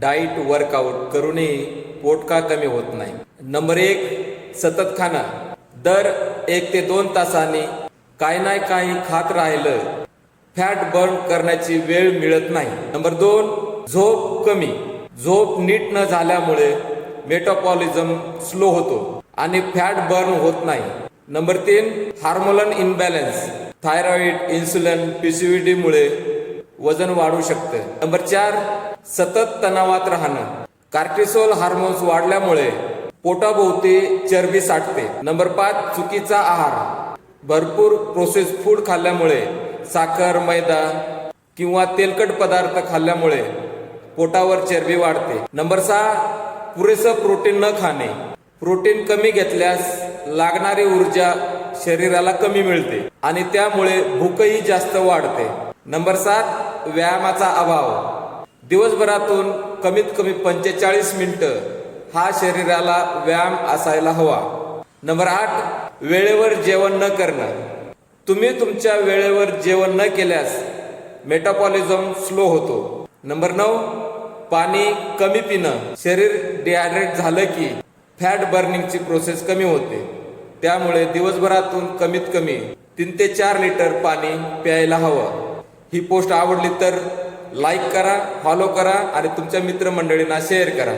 Diet workout करूनही पोट का कमी होत नाही? नंबर 1, सतत खाणं. दर 1 ते 2 तासांनी काही ना काही खात राहिलं फॅट बर्न करण्याची वेळ मिळत नाही. नंबर 2, झोप कमी. झोप नीट न झाल्यामुळे मेटाबॉलिझम स्लो होतो आणि फॅट बर्न होत नाही. Number 3, hormonal imbalance. Thyroid, insulin, PCOD मुळे वजन वाढू शकते. नंबर 4, सतत तणावात राहणं. कार्टिसोल हार्मोन्स वाढल्यामुळे पोटाभोवती चरबी साठते. नंबर 5, चुकीचा आहार. भरपूर प्रोसेस फूड खाल्ल्यामुळे, साखर, मैदा किंवा तेलकट पदार्थ खाल्ल्यामुळे पोटावर चरबी वाढते. नंबर 6, पुरेसं प्रोटीन न खाणे. प्रोटीन कमी घेतल्यास लागणारी ऊर्जा शरीराला कमी मिळते आणि त्यामुळे भूकही जास्त वाढते. नंबर 7, व्यायामाचा अभाव. दिवसभरातून कमीत कमी 45 मिनिटं हा शरीराला व्यायाम असायला हवा. नंबर 8, वेळेवर जेवण न करणं. तुम्ही तुमच्या वेळेवर जेवण न केल्यास मेटाबॉलिझम स्लो होतो. नंबर 9, पाणी कमी पिणं. शरीर डिहायड्रेट झालं की फॅट बर्निंगची प्रोसेस कमी होते. त्यामुळे दिवसभरातून कमीत कमी 3 ते 4 लिटर पाणी प्यायला हवं. ही पोस्ट आवडली तर लाईक करा, फॉलो करा आणि तुमच्या मित्रमंडळींना शेअर करा.